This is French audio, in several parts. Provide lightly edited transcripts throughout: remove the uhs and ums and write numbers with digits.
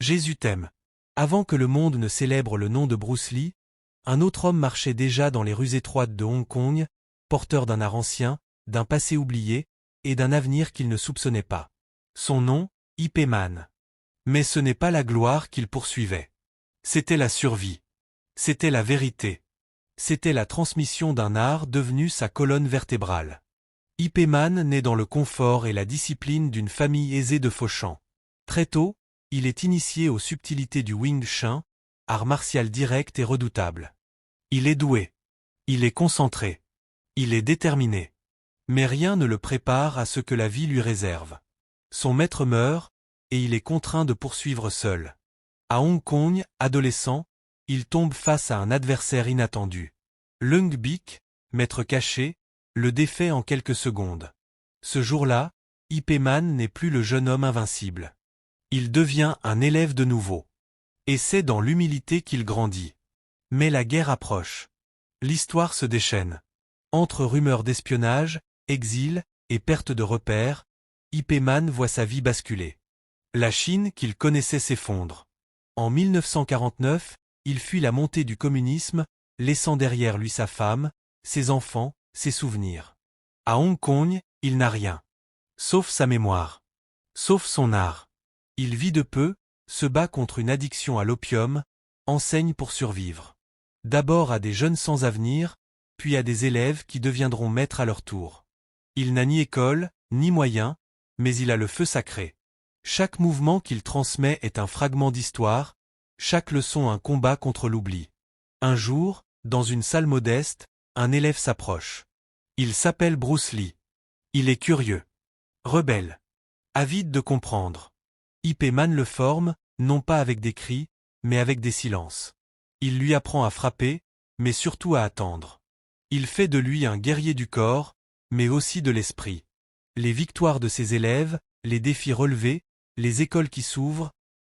Jésus t'aime. Avant que le monde ne célèbre le nom de Bruce Lee, un autre homme marchait déjà dans les rues étroites de Hong Kong, porteur d'un art ancien, d'un passé oublié, et d'un avenir qu'il ne soupçonnait pas. Son nom, Ip Man. Mais ce n'est pas la gloire qu'il poursuivait. C'était la survie. C'était la vérité. C'était la transmission d'un art devenu sa colonne vertébrale. Ip Man naît dans le confort et la discipline d'une famille aisée de Foshan. Très tôt, il est initié aux subtilités du Wing Chun, art martial direct et redoutable. Il est doué. Il est concentré. Il est déterminé. Mais rien ne le prépare à ce que la vie lui réserve. Son maître meurt, et il est contraint de poursuivre seul. À Hong Kong, adolescent, il tombe face à un adversaire inattendu. Leung Bick, maître caché, le défait en quelques secondes. Ce jour-là, Ip Man n'est plus le jeune homme invincible. Il devient un élève de nouveau. Et c'est dans l'humilité qu'il grandit. Mais la guerre approche. L'histoire se déchaîne. Entre rumeurs d'espionnage, exil et perte de repères, Ip Man voit sa vie basculer. La Chine qu'il connaissait s'effondre. En 1949, il fuit la montée du communisme, laissant derrière lui sa femme, ses enfants, ses souvenirs. À Hong Kong, il n'a rien. Sauf sa mémoire. Sauf son art. Il vit de peu, se bat contre une addiction à l'opium, enseigne pour survivre. D'abord à des jeunes sans avenir, puis à des élèves qui deviendront maîtres à leur tour. Il n'a ni école, ni moyens, mais il a le feu sacré. Chaque mouvement qu'il transmet est un fragment d'histoire, chaque leçon un combat contre l'oubli. Un jour, dans une salle modeste, un élève s'approche. Il s'appelle Bruce Lee. Il est curieux. Rebelle. Avide de comprendre. Ip Man le forme, non pas avec des cris, mais avec des silences. Il lui apprend à frapper, mais surtout à attendre. Il fait de lui un guerrier du corps, mais aussi de l'esprit. Les victoires de ses élèves, les défis relevés, les écoles qui s'ouvrent,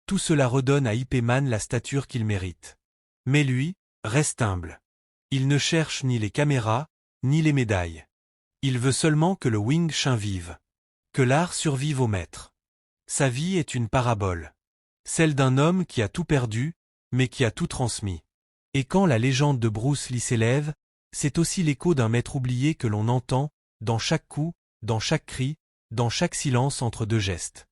tout cela redonne à Ip Man la stature qu'il mérite. Mais lui, reste humble. Il ne cherche ni les caméras, ni les médailles. Il veut seulement que le Wing Chun vive. Que l'art survive au maître. Sa vie est une parabole. Celle d'un homme qui a tout perdu, mais qui a tout transmis. Et quand la légende de Bruce Lee s'élève, c'est aussi l'écho d'un maître oublié que l'on entend, dans chaque coup, dans chaque cri, dans chaque silence entre deux gestes.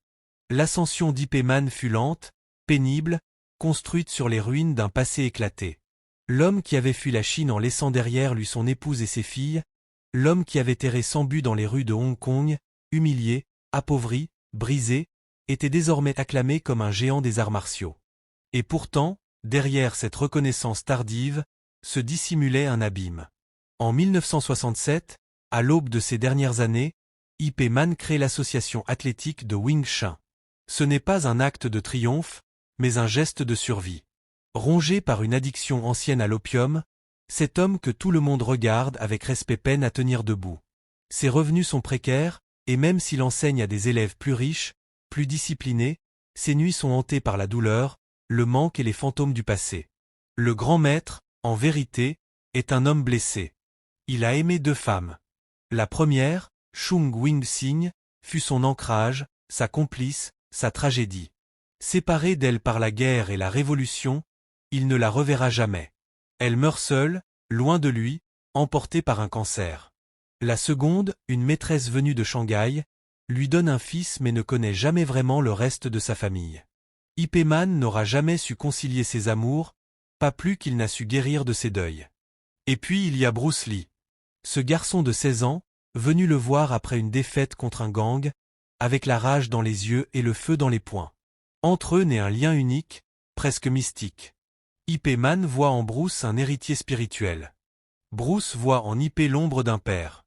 L'ascension d'Ip Man fut lente, pénible, construite sur les ruines d'un passé éclaté. L'homme qui avait fui la Chine en laissant derrière lui son épouse et ses filles, l'homme qui avait erré sans but dans les rues de Hong Kong, humilié, appauvri, brisé, était désormais acclamé comme un géant des arts martiaux. Et pourtant, derrière cette reconnaissance tardive, se dissimulait un abîme. En 1967, à l'aube de ces dernières années, Ip Man crée l'association athlétique de Wing Chun. Ce n'est pas un acte de triomphe, mais un geste de survie. Rongé par une addiction ancienne à l'opium, cet homme que tout le monde regarde avec respect peine à tenir debout. Ses revenus sont précaires, et même s'il enseigne à des élèves plus riches, plus disciplinés, ses nuits sont hantées par la douleur, le manque et les fantômes du passé. Le grand maître, en vérité, est un homme blessé. Il a aimé deux femmes. La première, Chung Wing-sing, fut son ancrage, sa complice, sa tragédie. Séparé d'elle par la guerre et la révolution, il ne la reverra jamais. Elle meurt seule, loin de lui, emportée par un cancer. La seconde, une maîtresse venue de Shanghai, lui donne un fils mais ne connaît jamais vraiment le reste de sa famille. Ip Man n'aura jamais su concilier ses amours, pas plus qu'il n'a su guérir de ses deuils. Et puis il y a Bruce Lee. Ce garçon de 16 ans, venu le voir après une défaite contre un gang, avec la rage dans les yeux et le feu dans les poings. Entre eux naît un lien unique, presque mystique. Ip Man voit en Bruce un héritier spirituel. Bruce voit en Ip l'ombre d'un père.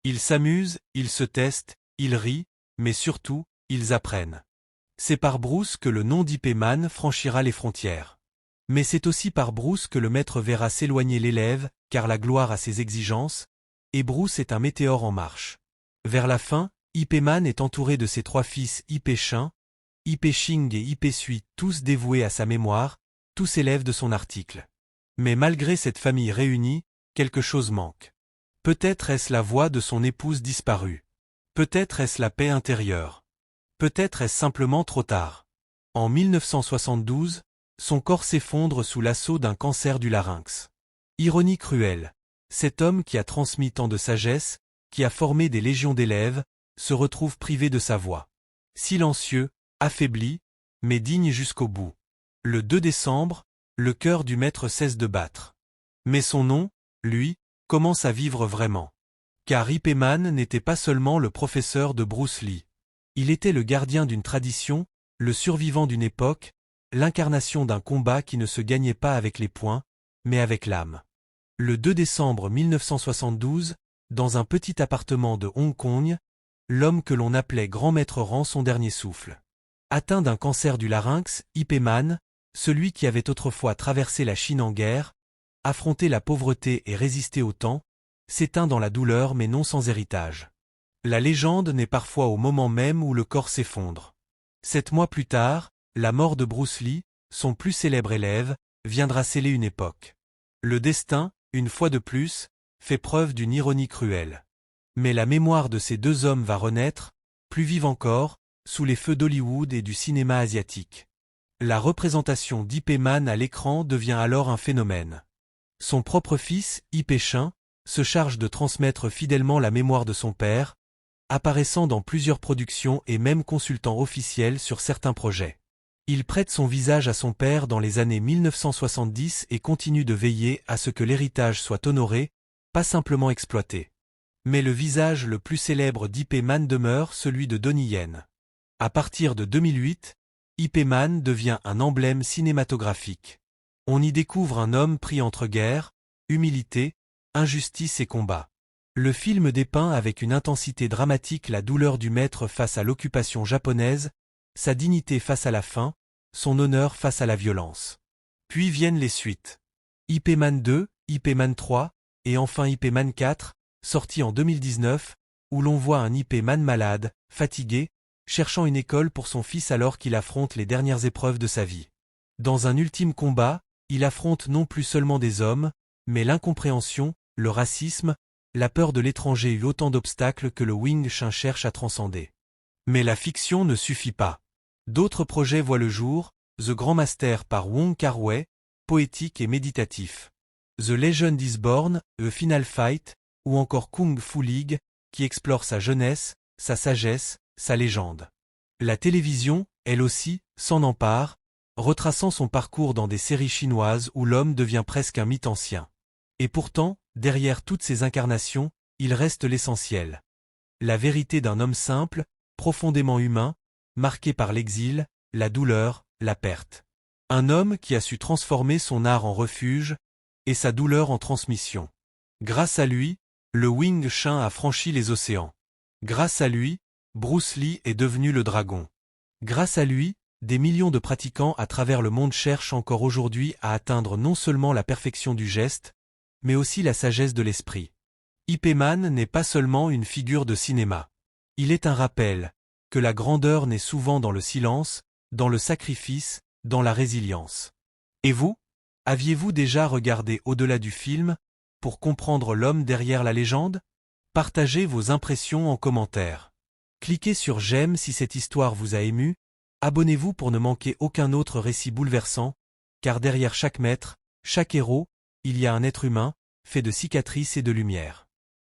Ils s'amusent, ils se testent, ils rient, mais surtout, ils apprennent. C'est par Bruce que le nom d'Ip Man franchira les frontières. Mais c'est aussi par Bruce que le maître verra s'éloigner l'élève, car la gloire a ses exigences, et Bruce est un météore en marche. Vers la fin, Ip Man est entouré de ses trois fils Ip Chun, Ip Ching et Ip Sui, tous dévoués à sa mémoire, tous élèves de son article. Mais malgré cette famille réunie, quelque chose manque. Peut-être est-ce la voix de son épouse disparue. Peut-être est-ce la paix intérieure. Peut-être est-ce simplement trop tard. En 1972, son corps s'effondre sous l'assaut d'un cancer du larynx. Ironie cruelle. Cet homme qui a transmis tant de sagesse, qui a formé des légions d'élèves, se retrouve privé de sa voix. Silencieux, affaibli, mais digne jusqu'au bout. Le 2 décembre, le cœur du maître cesse de battre. Mais son nom, lui, commence à vivre vraiment. Car Ip Man n'était pas seulement le professeur de Bruce Lee. Il était le gardien d'une tradition, le survivant d'une époque, l'incarnation d'un combat qui ne se gagnait pas avec les poings, mais avec l'âme. Le 2 décembre 1972, dans un petit appartement de Hong Kong, l'homme que l'on appelait grand maître rend son dernier souffle. Atteint d'un cancer du larynx, Ip Man, celui qui avait autrefois traversé la Chine en guerre, affronté la pauvreté et résisté au temps, s'éteint dans la douleur mais non sans héritage. La légende naît parfois au moment même où le corps s'effondre. 7 mois plus tard, la mort de Bruce Lee, son plus célèbre élève, viendra sceller une époque. Le destin, une fois de plus, fait preuve d'une ironie cruelle. Mais la mémoire de ces deux hommes va renaître, plus vive encore, sous les feux d'Hollywood et du cinéma asiatique. La représentation d'Ip Man à l'écran devient alors un phénomène. Son propre fils, Ip Chun, se charge de transmettre fidèlement la mémoire de son père, apparaissant dans plusieurs productions et même consultant officiel sur certains projets. Il prête son visage à son père dans les années 1970 et continue de veiller à ce que l'héritage soit honoré, pas simplement exploité. Mais le visage le plus célèbre d'Ip Man demeure celui de Donnie Yen. À partir de 2008, Ip Man devient un emblème cinématographique. On y découvre un homme pris entre guerre, humilité, injustice et combat. Le film dépeint avec une intensité dramatique la douleur du maître face à l'occupation japonaise, sa dignité face à la faim, son honneur face à la violence. Puis viennent les suites. Ip Man 2, Ip Man 3, et enfin Ip Man 4, sorti en 2019, où l'on voit un Ip Man malade, fatigué, cherchant une école pour son fils alors qu'il affronte les dernières épreuves de sa vie. Dans un ultime combat, il affronte non plus seulement des hommes, mais l'incompréhension, le racisme, la peur de l'étranger et autant d'obstacles que le Wing Chun cherche à transcender. Mais la fiction ne suffit pas. D'autres projets voient le jour, The Grand Master par Wong Kar-wai, poétique et méditatif. The Legend is Born, A Final Fight, ou encore Kung Fu League, qui explore sa jeunesse, sa sagesse, sa légende. La télévision, elle aussi, s'en empare, retraçant son parcours dans des séries chinoises où l'homme devient presque un mythe ancien. Et pourtant, derrière toutes ces incarnations, il reste l'essentiel. La vérité d'un homme simple, profondément humain, marqué par l'exil, la douleur, la perte. Un homme qui a su transformer son art en refuge, et sa douleur en transmission. Grâce à lui, le Wing Chun a franchi les océans. Grâce à lui, Bruce Lee est devenu le dragon. Grâce à lui, des millions de pratiquants à travers le monde cherchent encore aujourd'hui à atteindre non seulement la perfection du geste, mais aussi la sagesse de l'esprit. Ip Man n'est pas seulement une figure de cinéma. Il est un rappel que la grandeur naît souvent dans le silence, dans le sacrifice, dans la résilience. Et vous? Aviez-vous déjà regardé au-delà du film, pour comprendre l'homme derrière la légende? Partagez vos impressions en commentaire. Cliquez sur j'aime si cette histoire vous a ému, abonnez-vous pour ne manquer aucun autre récit bouleversant, car derrière chaque maître, chaque héros, il y a un être humain, fait de cicatrices et de lumière.